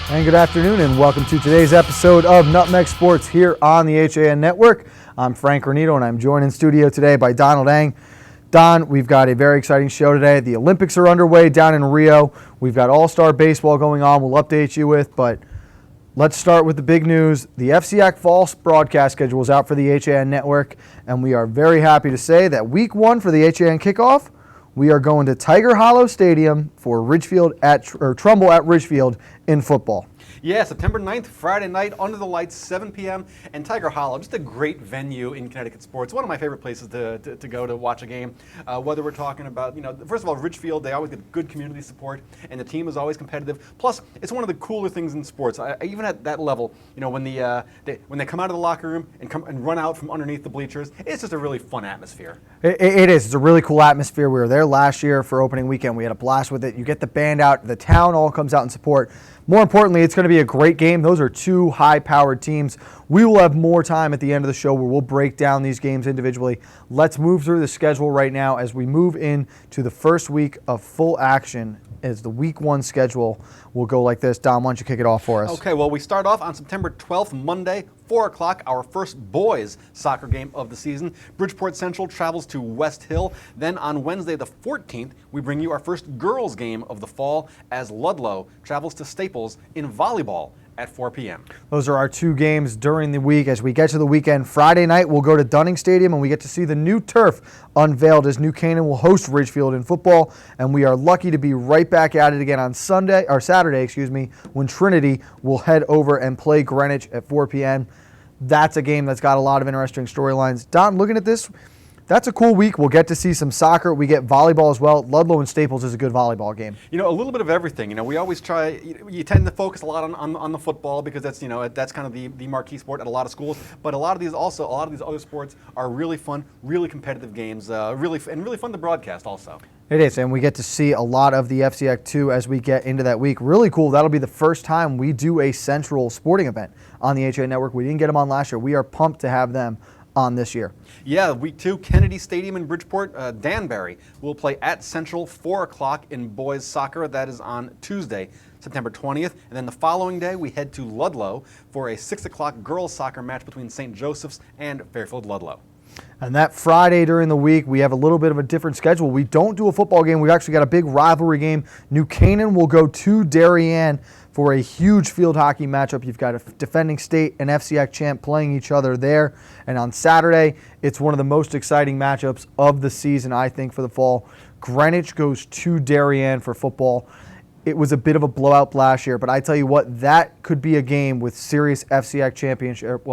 And good afternoon, and welcome to today's episode of Nutmeg Sports here on the HAN Network. I'm Frank Granito, and I'm joined in studio today by Donald Eng. Don, we've got a very exciting show today. The Olympics are underway down in Rio. We've got all-star baseball going on we'll update you with, but let's start with the big news. The FCIAC fall broadcast schedule is out for the HAN Network, and we are very happy to say that week one for the HAN kickoff, we are going to Tiger Hollow Stadium for Trumbull at Ridgefield in football. Yeah, September 9th, Friday night, under the lights, 7 p.m. And Tiger Hollow, just a great venue in Connecticut sports. One of my favorite places to go to watch a game. Whether we're talking about, first of all, Ridgefield, they always get good community support, and the team is always competitive. Plus, it's one of the cooler things in sports. Even at that level, when they come out of the locker room and run out from underneath the bleachers, it's just a really fun atmosphere. It is. It's a really cool atmosphere. We were there last year for opening weekend. We had a blast with it. You get the band out. The town all comes out in support. More importantly, it's going to be a great game. Those are two high-powered teams. We will have more time at the end of the show where we'll break down these games individually. Let's move through the schedule right now as we move into the first week of full action. As the week one schedule will go like this. Dom, why don't you kick it off for us? Okay, well, we start off on September 12th, Monday, 4 o'clock, our first boys soccer game of the season. Bridgeport Central travels to West Hill. Then on Wednesday, the 14th, we bring you our first girls game of the fall as Ludlow travels to Staples in volleyball at 4 p.m. Those are our two games during the week. As we get to the weekend, Friday night, we'll go to Dunning Stadium and we get to see the new turf unveiled as New Canaan will host Ridgefield in football. And we are lucky to be right back at it again on Saturday, when Trinity will head over and play Greenwich at 4 p.m. That's a game that's got a lot of interesting storylines. Don, looking at this, that's a cool week. We'll get to see some soccer. We get volleyball as well. Ludlow and Staples is a good volleyball game. A little bit of everything. We always try. You tend to focus a lot on the football because that's that's kind of the marquee sport at a lot of schools. But a lot of these other sports are really fun, really competitive games, really fun to broadcast also. It is, and we get to see a lot of the FCIAC too as we get into that week. Really cool. That'll be the first time we do a central sporting event on the HA Network. We didn't get them on last year. We are pumped to have them on this year. Yeah, week two, Kennedy Stadium in Bridgeport. Danbury will play at Central 4 o'clock in boys soccer. That is on Tuesday, September 20th. And then the following day, we head to Ludlow for a 6 o'clock girls soccer match between St. Joseph's and Fairfield Ludlow. And that Friday during the week, we have a little bit of a different schedule. We don't do a football game. We've actually got a big rivalry game. New Canaan will go to Darien for a huge field hockey matchup. You've got a defending state and FCIAC champ playing each other there. And on Saturday, it's one of the most exciting matchups of the season, I think, for the fall. Greenwich goes to Darien for football. It was a bit of a blowout last year, but I tell you what, that could be a game with serious FCIAC championship,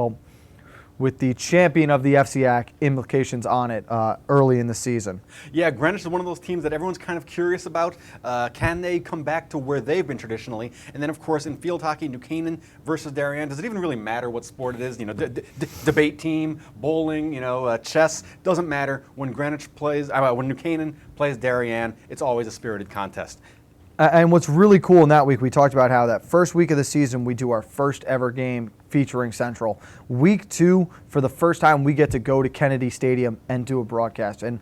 with the champion of the FCIAC implications on it early in the season. Yeah, Greenwich is one of those teams that everyone's kind of curious about. Can they come back to where they've been traditionally? And then, of course, in field hockey, New Canaan versus Darien. Does it even really matter what sport it is? Debate team, bowling, chess. Doesn't matter. When when New Canaan plays Darien, it's always a spirited contest. And what's really cool in that week, we talked about how that first week of the season, we do our first ever game featuring Central. Week two, for the first time, we get to go to Kennedy Stadium and do a broadcast. And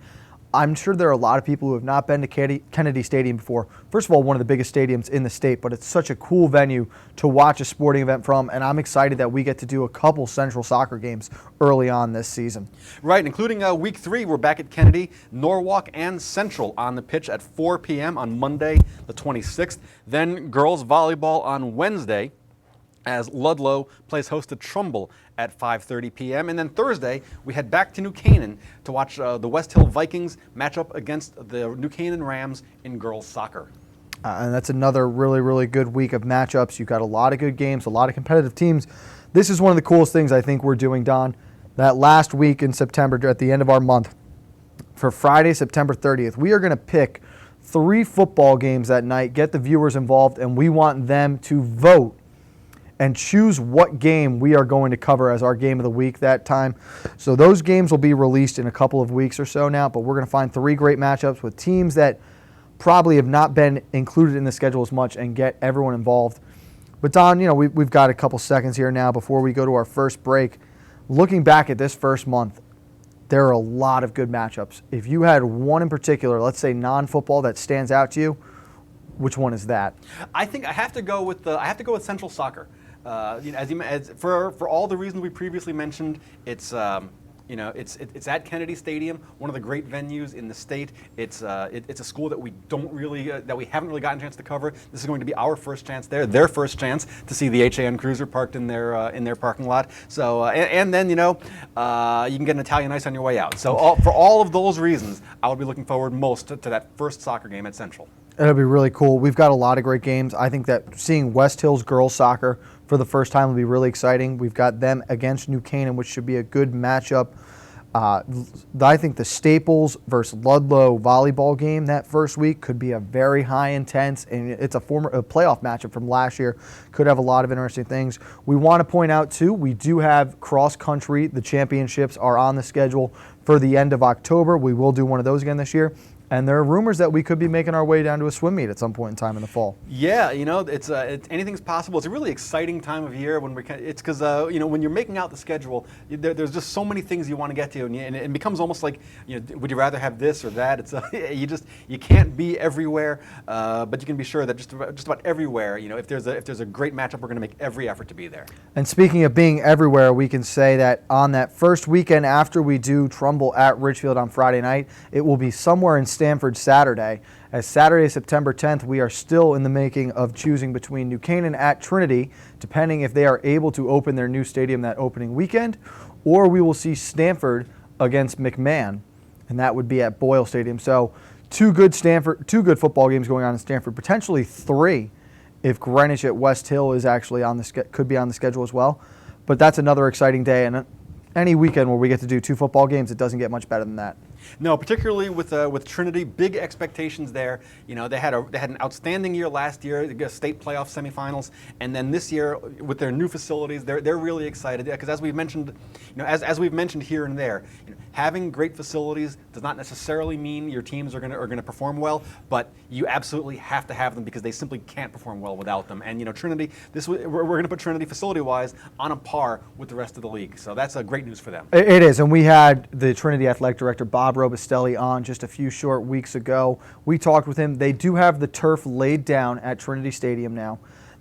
I'm sure there are a lot of people who have not been to Kennedy Stadium before. First of all, one of the biggest stadiums in the state, but it's such a cool venue to watch a sporting event from, and I'm excited that we get to do a couple Central soccer games early on this season. Right, including week three, we're back at Kennedy, Norwalk, and Central on the pitch at 4 p.m. on Monday, the 26th. Then girls volleyball on Wednesday, as Ludlow plays host to Trumbull at 5:30 p.m. And then Thursday, we head back to New Canaan to watch the West Hill Vikings match up against the New Canaan Rams in girls soccer. And that's another really, really good week of matchups. You've got a lot of good games, a lot of competitive teams. This is one of the coolest things I think we're doing, Don. That last week in September, at the end of our month, for Friday, September 30th, we are going to pick 3 football games that night, get the viewers involved, and we want them to vote and choose what game we are going to cover as our game of the week that time. So those games will be released in a couple of weeks or so now, but we're going to find 3 great matchups with teams that probably have not been included in the schedule as much and get everyone involved. But Don, we've got a couple seconds here now before we go to our first break. Looking back at this first month, there are a lot of good matchups. If you had one in particular, let's say non-football, that stands out to you, Which one is that? I think I have to go with Central Soccer. For all the reasons we previously mentioned, it's at Kennedy Stadium, one of the great venues in the state. It's a school that we haven't really gotten a chance to cover. This is going to be our first chance there, their first chance to see the HAN Cruiser parked in their parking lot. So and then you can get an Italian ice on your way out. So for all of those reasons, I would be looking forward most to that first soccer game at Central. It'll be really cool. We've got a lot of great games. I think that seeing West Hills girls soccer for the first time will be really exciting. We've got them against New Canaan, which should be a good matchup. I think the Staples versus Ludlow volleyball game that first week could be a very high intense, and it's a playoff matchup from last year. Could have a lot of interesting things. We want to point out too, we do have cross country. The championships are on the schedule for the end of October. We will do one of those again this year. And there are rumors that we could be making our way down to a swim meet at some point in time in the fall. Yeah, it's anything's possible. It's a really exciting time of year when it's because when you're making out the schedule, there's just so many things you want to get to, and it becomes almost like would you rather have this or that? It's you can't be everywhere, but you can be sure that just about everywhere. If there's a great matchup, we're going to make every effort to be there. And speaking of being everywhere, we can say that on that first weekend after we do Trumbull at Richfield on Friday night, it will be somewhere in Stanford Saturday. As Saturday, September 10th, we are still in the making of choosing between New Canaan at Trinity, depending if they are able to open their new stadium that opening weekend, or we will see Stanford against McMahon, and that would be at Boyle Stadium. So two good football games going on in Stanford, potentially three if Greenwich at West Hill is actually could be on the schedule as well. But that's another exciting day, and any weekend where we get to do two football games, it doesn't get much better than that. No, particularly with Trinity, big expectations there. They had an outstanding year last year, state playoff semifinals, and then this year with their new facilities, they're really excited because as we've mentioned, as we've mentioned here and there, having great facilities does not necessarily mean your teams are going to perform well, but you absolutely have to have them because they simply can't perform well without them. And Trinity, we're going to put Trinity facility-wise on a par with the rest of the league, so that's great news for them. It is, and we had the Trinity athletic director Bob Robustelli on just a few short weeks ago. We talked with him. They do have the turf laid down at Trinity Stadium now.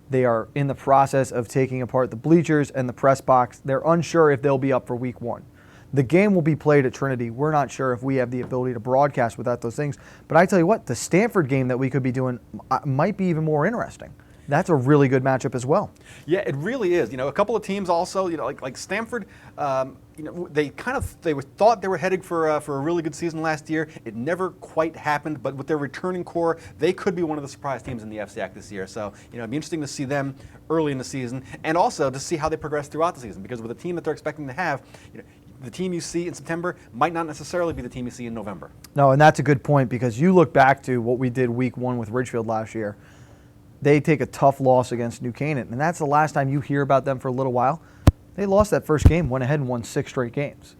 They are in the process of taking apart the bleachers and the press box. They're unsure if they'll be up for week one. The game will be played at Trinity. We're not sure if we have the ability to broadcast without those things. But I tell you what, the Stanford game that we could be doing might be even more interesting. That's a really good matchup as well. Yeah, it really is. A couple of teams also, like Stanford, they thought they were headed for a really good season last year. It never quite happened, but with their returning core, they could be one of the surprise teams in the FCIAC this year. So, it'd be interesting to see them early in the season and also to see how they progress throughout the season because with the team that they're expecting to have, the team you see in September might not necessarily be the team you see in November. No, and that's a good point because you look back to what we did week one with Ridgefield last year. They take a tough loss against New Canaan, and that's the last time you hear about them for a little while. They lost that first game, went ahead and won 6 straight games.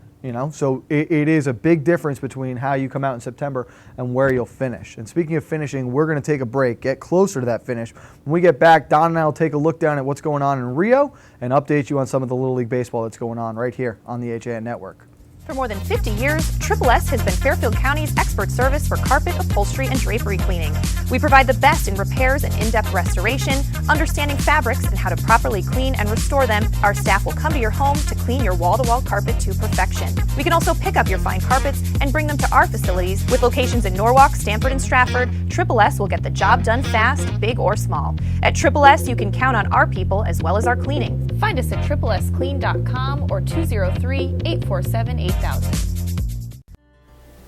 So it is a big difference between how you come out in September and where you'll finish. And speaking of finishing, we're going to take a break, get closer to that finish. When we get back, Don and I will take a look down at what's going on in Rio and update you on some of the Little League baseball that's going on right here on the HAN Network. For more than 50 years, Triple S has been Fairfield County's expert service for carpet, upholstery, and drapery cleaning. We provide the best in repairs and in-depth restoration, understanding fabrics and how to properly clean and restore them. Our staff will come to your home to clean your wall-to-wall carpet to perfection. We can also pick up your fine carpets and bring them to our facilities. With locations in Norwalk, Stamford, and Stratford, Triple S will get the job done fast, big or small. At Triple S, you can count on our people as well as our cleaning. Find us at triplesclean.com or 203-847-8000.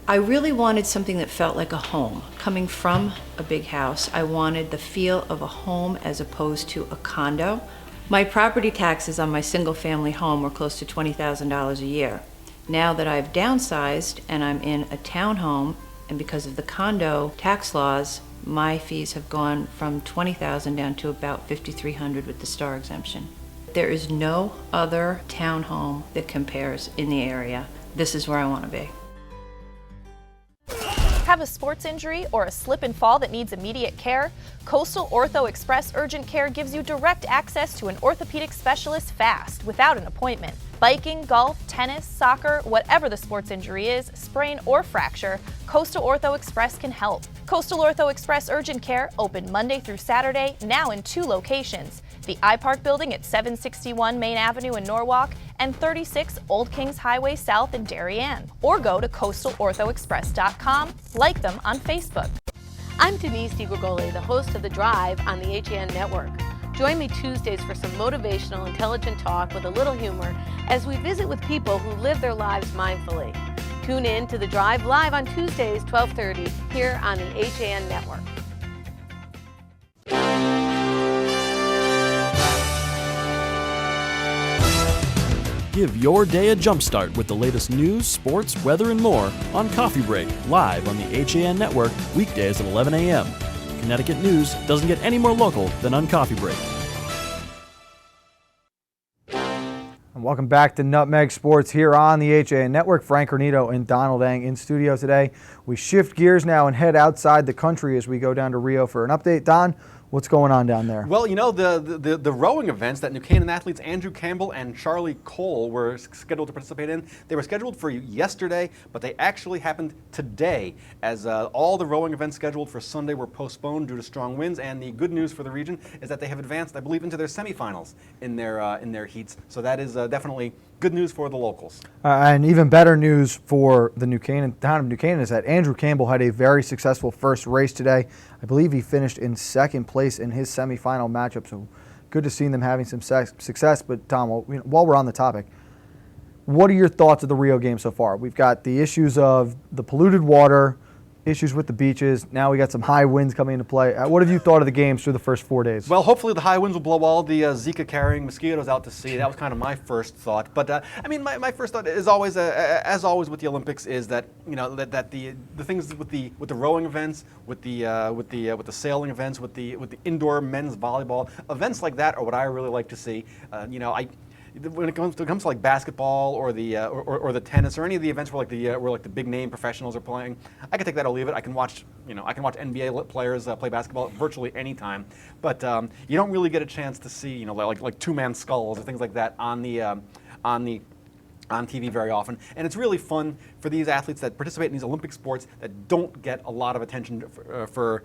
I really wanted something that felt like a home. Coming from a big house, I wanted the feel of a home as opposed to a condo. My property taxes on my single-family home were close to $20,000 a year. Now that I've downsized and I'm in a townhome, and because of the condo tax laws, my fees have gone from $20,000 down to about $5,300 with the star exemption. There is no other townhome that compares in the area. This is where I want to be. Have a sports injury or a slip and fall that needs immediate care? Coastal Ortho Express Urgent Care gives you direct access to an orthopedic specialist fast, without an appointment. Biking, golf, tennis, soccer, whatever the sports injury is, sprain or fracture, Coastal Ortho Express can help. Coastal Ortho Express Urgent Care, open Monday through Saturday, now in 2 locations. The iPark building at 761 Main Avenue in Norwalk and 36 Old Kings Highway South in Darien. Or go to coastalorthoexpress.com, like them on Facebook. I'm Denise DiGregoli, the host of The Drive on the HAN Network. Join me Tuesdays for some motivational, intelligent talk with a little humor as we visit with people who live their lives mindfully. Tune in to The Drive live on Tuesdays, 12:30, here on the HAN Network. Give your day a jumpstart with the latest news, sports, weather, and more on Coffee Break, live on the HAN Network, weekdays at 11 a.m. Connecticut news doesn't get any more local than on Coffee Break. And welcome back to Nutmeg Sports here on the HAN Network. Frank Granito and Donald Eng in studio today. We shift gears now and head outside the country as we go down to Rio for an update. Don, what's going on down there? Well, you know, the rowing events that New Canaan athletes Andrew Campbell and Charlie Cole were scheduled to participate in, they were scheduled for yesterday, but they actually happened today, as all the rowing events scheduled for Sunday were postponed due to strong winds. And the good news for the region is that they have advanced, I believe, into their semifinals in their heats. So that is definitely good news for the locals. And even better news for the town of New Canaan is that Andrew Campbell had a very successful first race today. I believe he finished in second place in his semifinal matchup, so good to see them having some success. But Tom, while we're on the topic, what are your thoughts of the Rio game so far? We've got the issues of the polluted water, issues with the beaches. Now we got some high winds coming into play. What have you thought of the games through the first 4 days? Well, hopefully the high winds will blow all the Zika-carrying mosquitoes out to sea. That was kind of my first thought. But I mean, my first thought is always, as always with the Olympics, is that that the things with the rowing events, with the sailing events, with the indoor men's volleyball events like that are what I really like to see. When it comes to like basketball or the tennis or any of the events where the big name professionals are playing, I can take that or leave it. I can watch NBA players play basketball virtually any time, but you don't really get a chance to see like two-man sculls or things like that on TV very often. And it's really fun for these athletes that participate in these Olympic sports that don't get a lot of attention for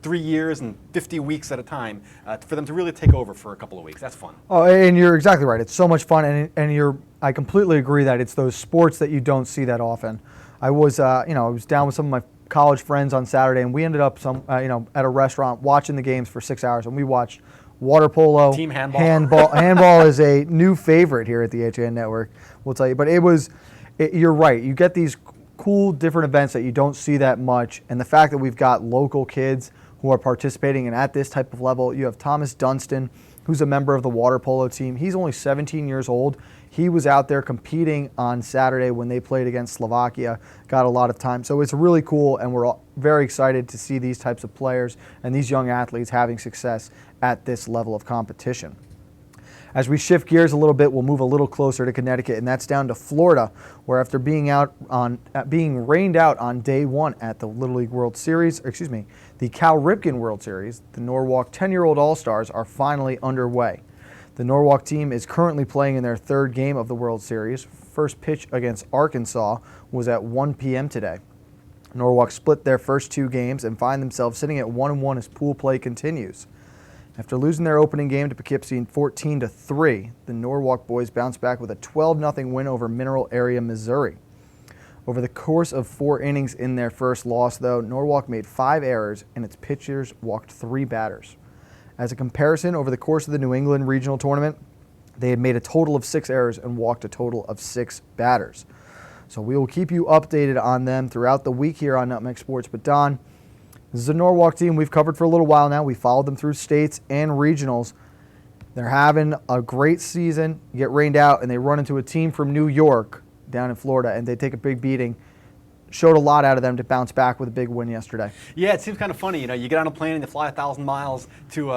3 years and 50 weeks at a time, for them to really take over for a couple of weeks. That's fun. Oh, and you're exactly right. It's so much fun, and I completely agree that it's those sports that you don't see that often. I was down with some of my college friends on Saturday, and we ended up at a restaurant watching the games for 6 hours, and we watched water polo, team handball. Handball is a new favorite here at the HAN Network, we'll tell you. But you're right. You get these cool different events that you don't see that much. And the fact that we've got local kids who are participating and at this type of level. You have Thomas Dunstan, who's a member of the water polo team. He's only 17 years old. He was out there competing on Saturday when they played against Slovakia, got a lot of time. So it's really cool, and we're all very excited to see these types of players and these young athletes having success at this level of competition. As we shift gears a little bit, we'll move a little closer to Connecticut, and that's down to Florida, where after being rained out on day one at the Little League World Series, the Cal Ripken World Series, the Norwalk 10-year-old All-Stars are finally underway. The Norwalk team is currently playing in their third game of the World Series. First pitch against Arkansas was at 1 p.m. today. Norwalk split their first 2 games and find themselves sitting at 1-1 as pool play continues. After losing their opening game to Poughkeepsie 14-3, the Norwalk boys bounced back with a 12-0 win over Mineral Area, Missouri. Over the course of 4 innings in their first loss, though, Norwalk made 5 errors and its pitchers walked 3 batters. As a comparison, over the course of the New England Regional Tournament, they had made a total of 6 errors and walked a total of 6 batters. So we will keep you updated on them throughout the week here on Nutmeg Sports. But Don, this is a Norwalk team we've covered for a little while now. We followed them through states and regionals. They're having a great season, get rained out, and they run into a team from New York down in Florida, and they take a big beating. Showed a lot out of them to bounce back with a big win yesterday. Yeah, it seems kind of funny. You get on a plane and you fly 1,000 miles to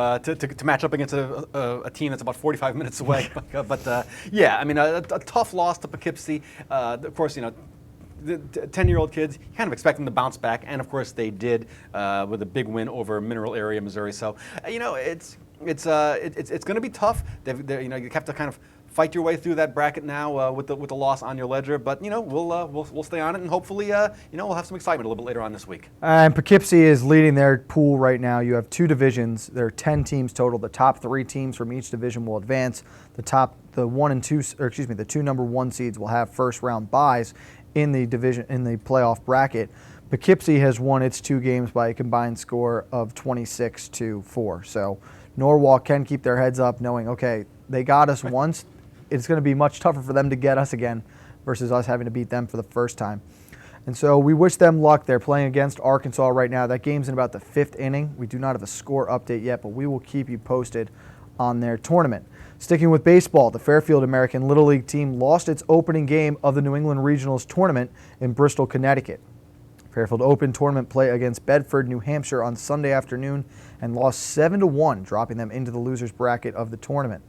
match up against a team that's about 45 minutes away. But yeah, I mean, a tough loss to Poughkeepsie. Of course, the 10-year-old kids, you kind of expect them to bounce back, and of course they did with a big win over Mineral Area, Missouri. So it's going to be tough. You have to kind of fight your way through that bracket now with the loss on your ledger. But we'll stay on it, and hopefully we'll have some excitement a little bit later on this week. And Poughkeepsie is leading their pool right now. You have 2 divisions. There are 10 teams total. The top 3 teams from each division will advance. The 2 number 1 seeds will have first round byes in the playoff bracket. Poughkeepsie has won its 2 games by a combined score of 26-4. So Norwalk can keep their heads up knowing, okay, they got us once. It's going to be much tougher for them to get us again versus us having to beat them for the first time. And so we wish them luck. They're playing against Arkansas right now. That game's in about the 5th inning. We do not have a score update yet, but we will keep you posted on their tournament. Sticking with baseball, the Fairfield American Little League team lost its opening game of the New England Regionals tournament in Bristol, Connecticut. Fairfield opened tournament play against Bedford, New Hampshire on Sunday afternoon and lost 7-1, dropping them into the losers bracket of the tournament.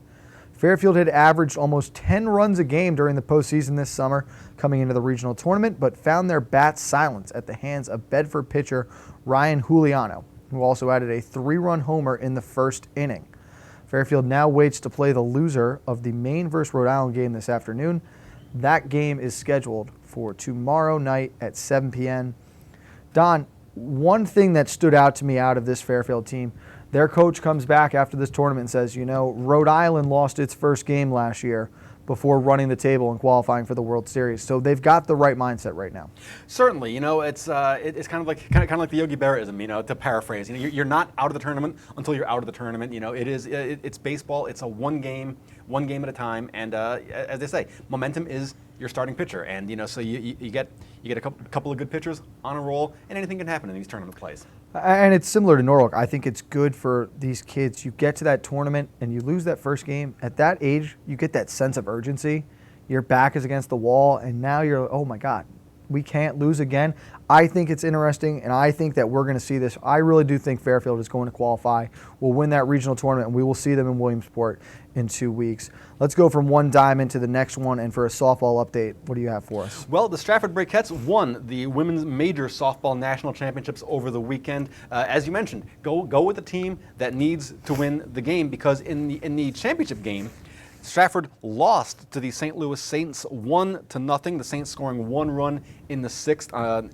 Fairfield had averaged almost 10 runs a game during the postseason this summer coming into the regional tournament, but found their bats silenced at the hands of Bedford pitcher Ryan Juliano, who also added a 3-run homer in the first inning. Fairfield now waits to play the loser of the Maine versus Rhode Island game this afternoon. That game is scheduled for tomorrow night at 7 p.m. Don, one thing that stood out to me out of this Fairfield team, their coach comes back after this tournament and says, Rhode Island lost its first game last year before running the table and qualifying for the World Series. So they've got the right mindset right now. Certainly, it's kind of like the Yogi Berra-ism, to paraphrase. You're not out of the tournament until you're out of the tournament. It's baseball. It's a one game at a time. And as they say, momentum is your starting pitcher. And so you get a couple of good pitchers on a roll, and anything can happen in these tournament plays. And it's similar to Norwalk. I think it's good for these kids. You get to that tournament and you lose that first game. At that age, you get that sense of urgency. Your back is against the wall, and now you're, oh my God, we can't lose again. I think it's interesting, and I think that we're going to see this. I really do think Fairfield is going to qualify. We'll win that regional tournament, and we will see them in Williamsport in 2 weeks. Let's go from one diamond to the next one, and for a softball update, what do you have for us? Well, the Stratford Brakettes won the women's major softball national championships over the weekend. As you mentioned, go with the team that needs to win the game, because in the championship game, Stratford lost to the St. Louis Saints 1-0. The Saints scoring 1 run in the 6th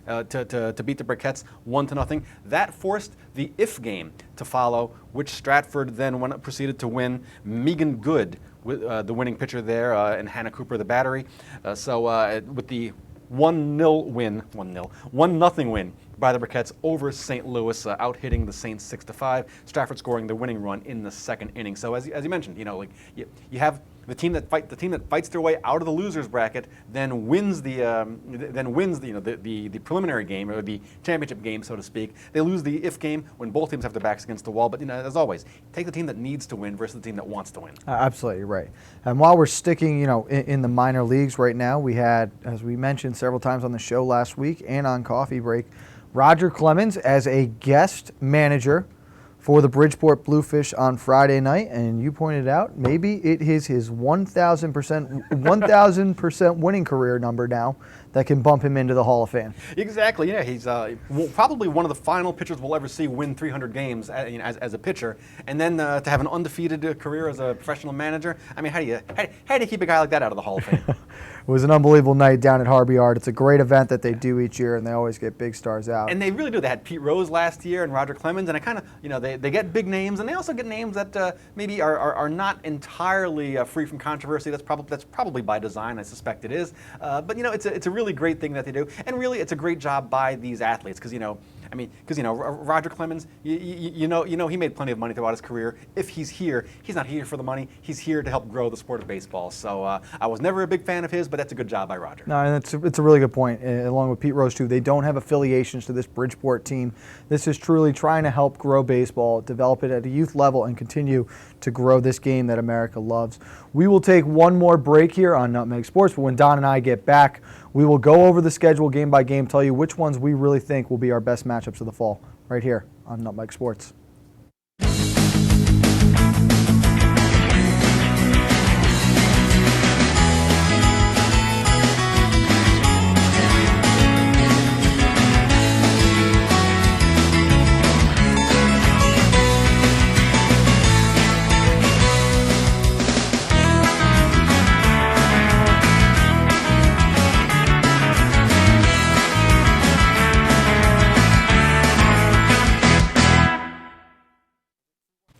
to beat the Brakettes 1-0. That forced the if game to follow, which Stratford then proceeded to win. Megan Good, the winning pitcher there, and Hannah Cooper, the battery. With the 1-0 win by the Brakettes over St. Louis, out-hitting the Saints 6-5. Stratford scoring the winning run in the 2nd inning. So as you mentioned, you have the team that fights their way out of the losers bracket, then wins the preliminary game, or the championship game, so to speak. They lose the if game when both teams have their backs against the wall. But as always, take the team that needs to win versus the team that wants to win. Absolutely right. And while we're sticking, in the minor leagues right now, we had, as we mentioned several times on the show last week and on Coffee Break, Roger Clemens as a guest manager for the Bridgeport Bluefish on Friday night, and you pointed out maybe it is his 1,000% winning career number now that can bump him into the Hall of Fame. Exactly. Yeah, he's probably one of the final pitchers we'll ever see win 300 games as a pitcher, and then to have an undefeated career as a professional manager. I mean, how do you keep a guy like that out of the Hall of Fame? It was an unbelievable night down at Harvey Yard. It's a great event that they do each year, and they always get big stars out. And they really do. They had Pete Rose last year and Roger Clemens, and I kind of, they get big names, and they also get names that maybe are not entirely free from controversy. That's probably by design. I suspect it is. But it's a really great thing that they do, and really it's a great job by these athletes, because Roger Clemens, he made plenty of money throughout his career. If he's here, he's not here for the money. He's here to help grow the sport of baseball. So I was never a big fan of his, but that's a good job by Roger. No, and it's a really good point. Along with Pete Rose too, they don't have affiliations to this Bridgeport team. This is truly trying to help grow baseball, develop it at a youth level, and continue to grow this game that America loves. We will take one more break here on Nutmeg Sports, but when Don and I get back, we will go over the schedule game by game, tell you which ones we really think will be our best matchups of the fall, right here on Nutmeg Sports.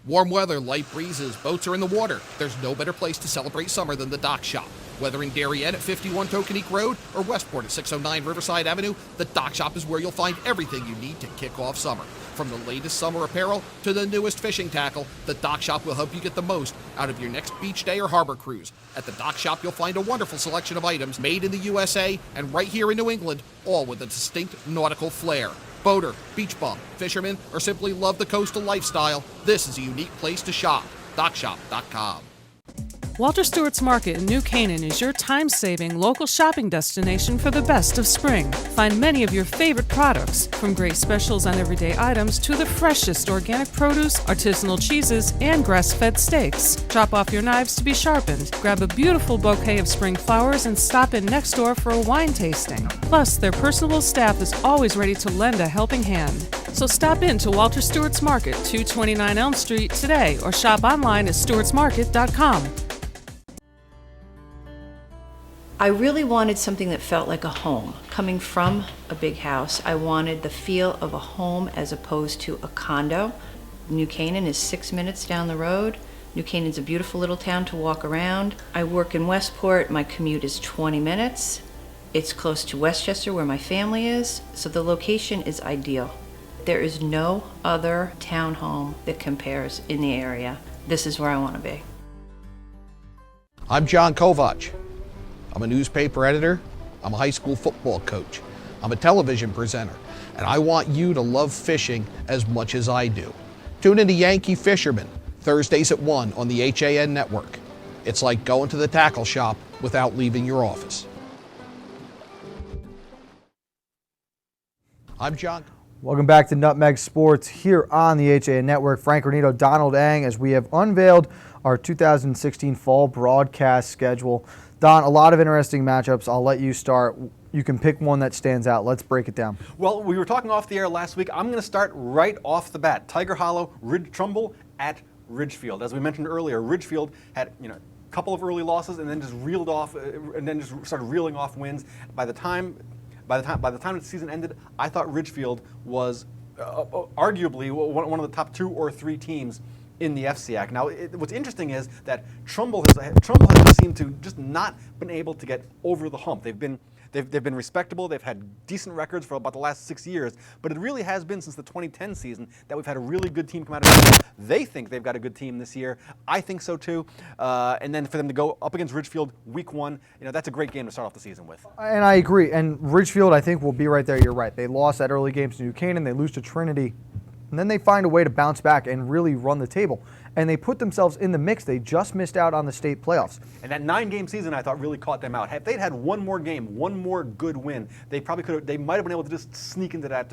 Warm weather, light breezes, boats are in the water. There's no better place to celebrate summer than the Dock Shop. Whether in Darien at 51 Tokenique Road or Westport at 609 Riverside Avenue, the Dock Shop is where you'll find everything you need to kick off summer. From the latest summer apparel to the newest fishing tackle, the Dock Shop will help you get the most out of your next beach day or harbor cruise. At the Dock Shop, you'll find a wonderful selection of items made in the USA and right here in New England, all with a distinct nautical flair. Boater, beach bum, fisherman, or simply love the coastal lifestyle, this is a unique place to shop. DockShop.com. Walter Stewart's Market in New Canaan is your time-saving local shopping destination for the best of spring. Find many of your favorite products, from great specials on everyday items to the freshest organic produce, artisanal cheeses, and grass-fed steaks. Drop off your knives to be sharpened, grab a beautiful bouquet of spring flowers, and stop in next door for a wine tasting. Plus, their personable staff is always ready to lend a helping hand. So stop in to Walter Stewart's Market, 229 Elm Street today, or shop online at stewartsmarket.com. I really wanted something that felt like a home. Coming from a big house, I wanted the feel of a home as opposed to a condo. New Canaan is 6 minutes down the road. New Canaan's a beautiful little town to walk around. I work in Westport. My commute is 20 minutes. It's close to Westchester, where my family is, so the location is ideal. There is no other townhome that compares in the area. This is where I want to be. I'm John Kovach. I'm a newspaper editor, I'm a high school football coach, I'm a television presenter, and I want you to love fishing as much as I do. Tune in to Yankee Fisherman, Thursdays at 1 on the HAN network. It's like going to the tackle shop without leaving your office. I'm John. Welcome back to Nutmeg Sports here on the HAN network. Frank Granito, Donald Ang, as we have unveiled our 2016 fall broadcast schedule. Don, a lot of interesting matchups. I'll let you start. You can pick one that stands out. Let's break it down. Well, we were talking off the air last week. I'm going to start right off the bat. Tiger Hollow, Trumbull at Ridgefield. As we mentioned earlier, Ridgefield had a couple of early losses and then just reeled off, and then just started reeling off wins. By the time the season ended, I thought Ridgefield was arguably one of the top 2 or 3 teams in the FCIAC. Now, what's interesting is that Trumbull has seemed to just not been able to get over the hump. They've been respectable. They've had decent records for about the last 6 years, but it really has been since the 2010 season that we've had a really good team come out of it. They think they've got a good team this year. I think so too. And then for them to go up against Ridgefield week 1, that's a great game to start off the season with. And I agree. And Ridgefield, I think, will be right there. You're right. They lost that early game to New Canaan. They lose to Trinity. And then they find a way to bounce back and really run the table. And they put themselves in the mix. They just missed out on the state playoffs. And that 9-game season, I thought, really caught them out. If they'd had one more game, one more good win, they probably could have. They might have been able to just sneak into that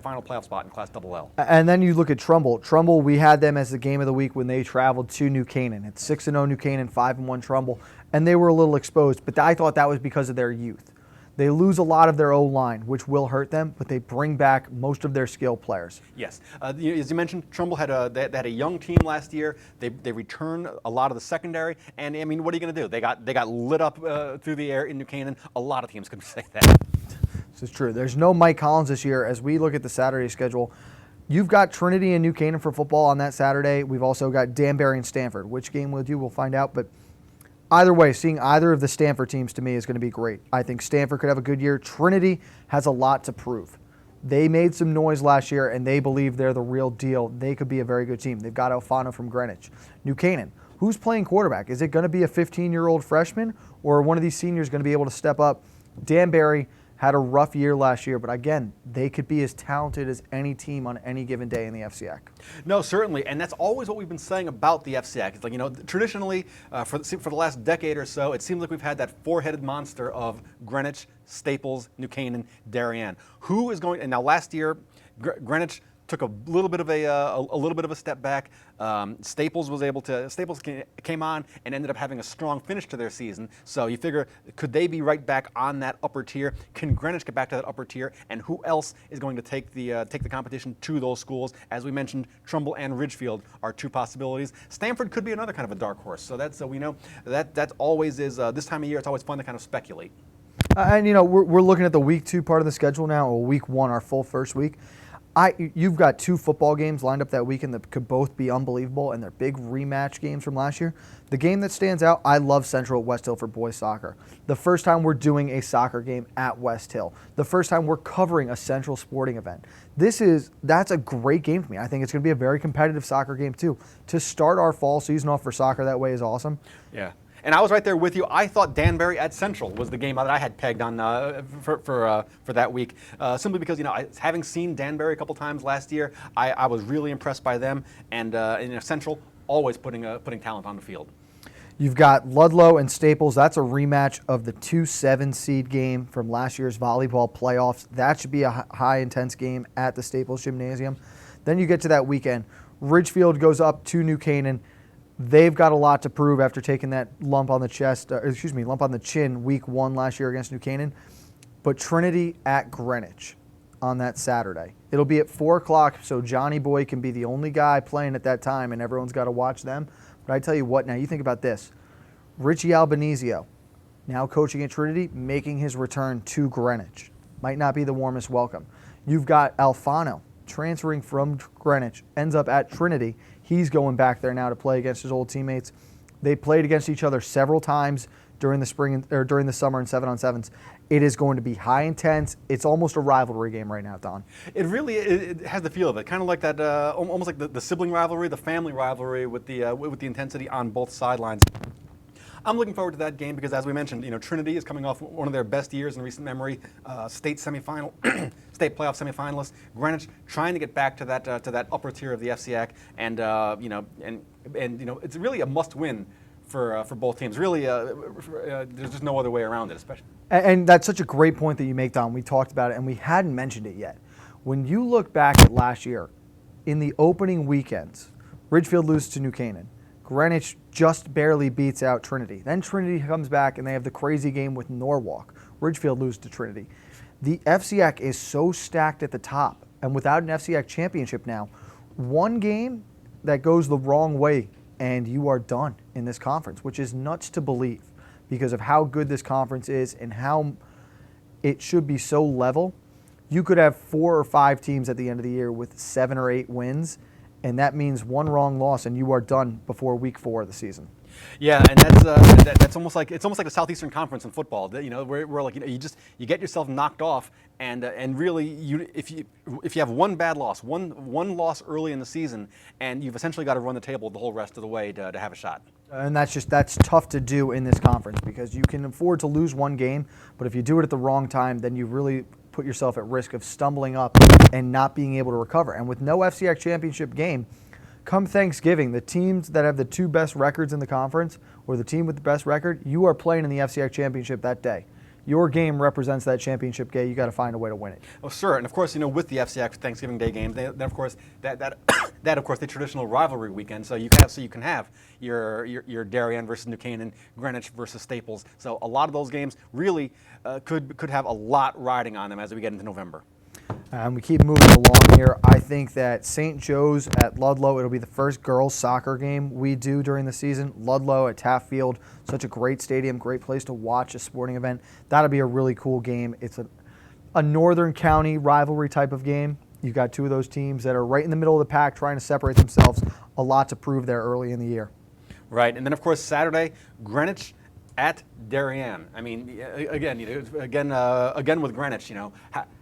final playoff spot in Class LL. And then you look at Trumbull. Trumbull, we had them as the game of the week when they traveled to New Canaan. It's 6-0 New Canaan, 5-1 Trumbull, and they were a little exposed. But I thought that was because of their youth. They lose a lot of their O-line, which will hurt them, but they bring back most of their skill players. Yes. As you mentioned, Trumbull had a young team last year. They returned a lot of the secondary, and I mean, what are you going to do? They got lit up through the air in New Canaan. A lot of teams can say that. This is true. There's no Mike Collins this year. As we look at the Saturday schedule, you've got Trinity and New Canaan for football on that Saturday. We've also got Danbury and Stanford. Which game we'll do, we'll find out, but either way, seeing either of the Stanford teams to me is going to be great. I think Stanford could have a good year. Trinity has a lot to prove. They made some noise last year, and they believe they're the real deal. They could be a very good team. They've got Alfano from Greenwich. New Canaan, who's playing quarterback? Is it going to be a 15-year-old freshman, or are one of these seniors going to be able to step up? Danbury had a rough year last year, but again, they could be as talented as any team on any given day in the FCIAC. No, certainly, and that's always what we've been saying about the FCIAC. It's like, traditionally, for the last decade or so, it seems like we've had that four-headed monster of Greenwich, Staples, New Canaan, Darien. Who is going? And now last year, Greenwich took a little bit of a step back. Staples came on and ended up having a strong finish to their season. So you figure, could they be right back on that upper tier? Can Greenwich get back to that upper tier? And who else is going to take the competition to those schools? As we mentioned, Trumbull and Ridgefield are 2 possibilities. Stanford could be another kind of a dark horse. So we know that always is this time of year. It's always fun to kind of speculate. And we're looking at the week 2 part of the schedule now, or week 1, our full first week. You've got 2 football games lined up that weekend that could both be unbelievable, and they're big rematch games from last year. The game that stands out, I love Central at West Hill for boys soccer. The first time we're doing a soccer game at West Hill. The first time we're covering a Central sporting event. That's a great game for me. I think it's going to be a very competitive soccer game too. To start our fall season off for soccer that way is awesome. Yeah. And I was right there with you. I thought Danbury at Central was the game that I had pegged on for that week, simply because having seen Danbury a couple times last year, I was really impressed by them, and Central always putting talent on the field. You've got Ludlow and Staples. That's a rematch of the 2-7 seed game from last year's volleyball playoffs. That should be a high intense game at the Staples Gymnasium. Then you get to that weekend. Ridgefield goes up to New Canaan. They've got a lot to prove after taking that lump on the chin week 1 last year against New Canaan. But Trinity at Greenwich on that Saturday. It'll be at 4 o'clock, so Johnny Boy can be the only guy playing at that time, and everyone's got to watch them. But I tell you what, now you think about this. Richie Albanizio, now coaching at Trinity, making his return to Greenwich. Might not be the warmest welcome. You've got Alfano transferring from Greenwich, ends up at Trinity. He's going back there now to play against his old teammates. They played against each other several times during the spring or during the summer in 7-on-7s. It is going to be high intense. It's almost a rivalry game right now, Don. It really it has the feel of it, kind of like that, almost like the sibling rivalry, the family rivalry with the intensity on both sidelines. I'm looking forward to that game because, as we mentioned, Trinity is coming off one of their best years in recent memory, state playoff semifinalists. Greenwich trying to get back to that upper tier of the FCIAC, and it's really a must-win for both teams. Really, there's just no other way around it, especially. And that's such a great point that you make, Don. We talked about it, and we hadn't mentioned it yet. When you look back at last year, in the opening weekends, Ridgefield loses to New Canaan. Greenwich just barely beats out Trinity. Then Trinity comes back and they have the crazy game with Norwalk. Ridgefield loses to Trinity. The FCIAC is so stacked at the top, and without an FCIAC championship now, one game that goes the wrong way and you are done in this conference, which is nuts to believe because of how good this conference is and how it should be so level. You could have 4 or 5 teams at the end of the year with 7 or 8 wins, and that means one wrong loss, and you are done before week 4 of the season. Yeah, and that's almost like the Southeastern Conference in football. Where like you get yourself knocked off, and really if you have one bad loss, one loss early in the season, and you've essentially got to run the table the whole rest of the way to have a shot. And that's tough to do in this conference because you can afford to lose one game, but if you do it at the wrong time, then you really put yourself at risk of stumbling up and not being able to recover. And with no FCIAC championship game, come Thanksgiving, the teams that have the 2 best records in the conference or the team with the best record, you are playing in the FCIAC championship that day. Your game represents that championship game. You got to find a way to win it. Oh, sure. And of course, with the FCIAC Thanksgiving Day games, then of course that of course the traditional rivalry weekend. So you can have your Darien versus New Canaan, Greenwich versus Staples. So a lot of those games really could have a lot riding on them as we get into November. We keep moving along here. I think that St. Joe's at Ludlow, it'll be the first girls soccer game we do during the season. Ludlow at Taft Field, such a great stadium, great place to watch a sporting event. That'll be a really cool game. It's a northern county rivalry type of game. You've got 2 of those teams that are right in the middle of the pack trying to separate themselves. A lot to prove there early in the year. Right, and then of course Saturday, Greenwich at Darien. I mean, again with Greenwich,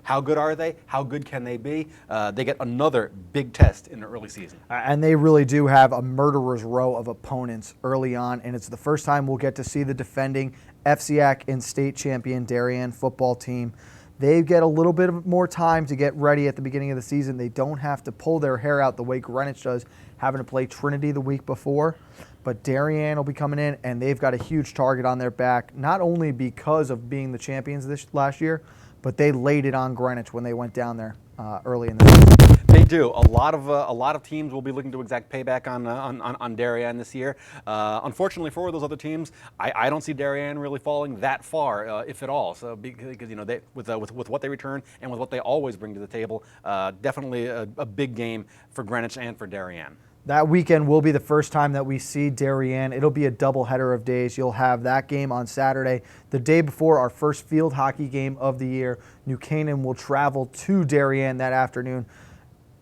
how good are they? How good can they be? They get another big test in the early season. And they really do have a murderer's row of opponents early on, and it's the first time we'll get to see the defending FCIAC and state champion Darien football team. They get a little bit more time to get ready at the beginning of the season. They don't have to pull their hair out the way Greenwich does, having to play Trinity the week before. But Darien will be coming in, and they've got a huge target on their back, not only because of being the champions this last year, but they laid it on Greenwich when they went down there early in the season. They do. A lot of teams will be looking to exact payback on Darien this year. Unfortunately for those other teams, I don't see Darien really falling that far, if at all. So because they with what they return and with what they always bring to the table, definitely a big game for Greenwich and for Darien. That weekend will be the first time that we see Darien. It'll be a doubleheader of days. You'll have that game on Saturday. The day before our first field hockey game of the year, New Canaan will travel to Darien that afternoon.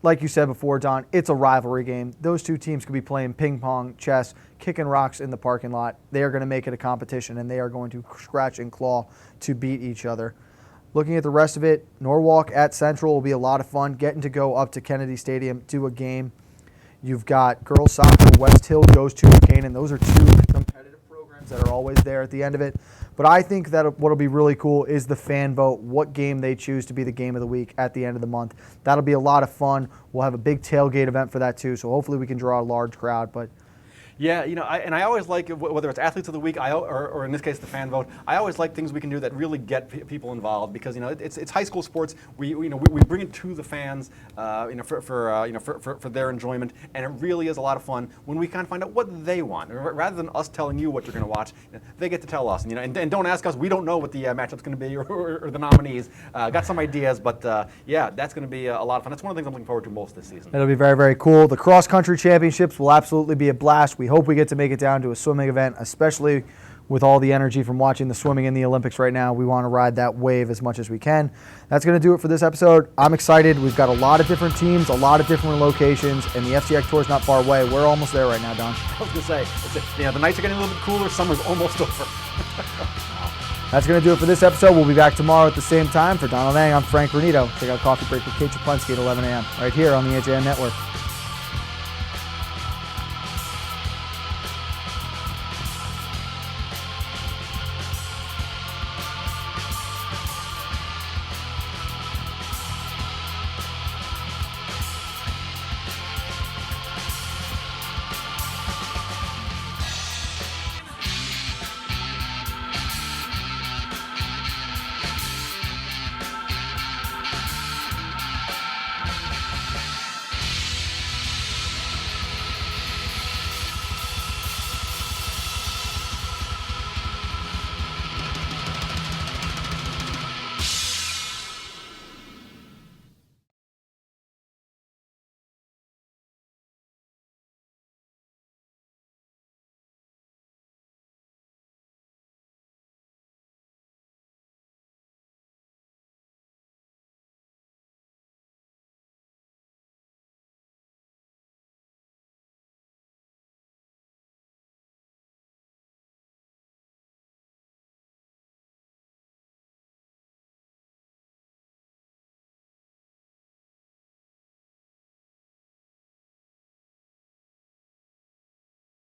like you said before, Don, it's a rivalry game. Those two teams could be playing ping pong, chess, kicking rocks in the parking lot. They are going to make it a competition, and they are going to scratch and claw to beat each other. Looking at the rest of it, Norwalk at Central will be a lot of fun. Getting to go up to Kennedy Stadium, do a game. You've got girls soccer. West Hill goes to Canaan. Those are two competitive programs that are always there at the end of it. But I think that what'll be really cool is the fan vote, what game they choose to be the game of the week at the end of the month. That'll be a lot of fun. We'll have a big tailgate event for that too, so hopefully we can draw a large crowd. But yeah, I always like, whether it's Athletes of the Week or in this case the fan vote, I always like things we can do that really get people involved, because it's high school sports. We bring it to the fans, for their enjoyment, and it really is a lot of fun when we kind of find out what they want, rather than us telling you what you're going to watch. They get to tell us, and don't ask us. We don't know what the matchup's going to be or the nominees. Got some ideas, but yeah, that's going to be a lot of fun. That's one of the things I'm looking forward to most this season. It'll be very, very cool. The cross country championships will absolutely be a blast. We hope we get to make it down to a swimming event, especially with all the energy from watching the swimming in the Olympics right now. We want to ride that wave as much as we can. That's going to do it for this episode. I'm excited. We've got a lot of different teams, a lot of different locations, and the FCIAC Tour is not far away. We're almost there right now, Don. I was going to say, the nights are getting a little bit cooler. Summer's almost over. That's going to do it for this episode. We'll be back tomorrow at the same time. For Donald Lang, I'm Frank Granito. Check out Coffee Break with Kate Chapunski at 11 a.m. right here on the AJN Network.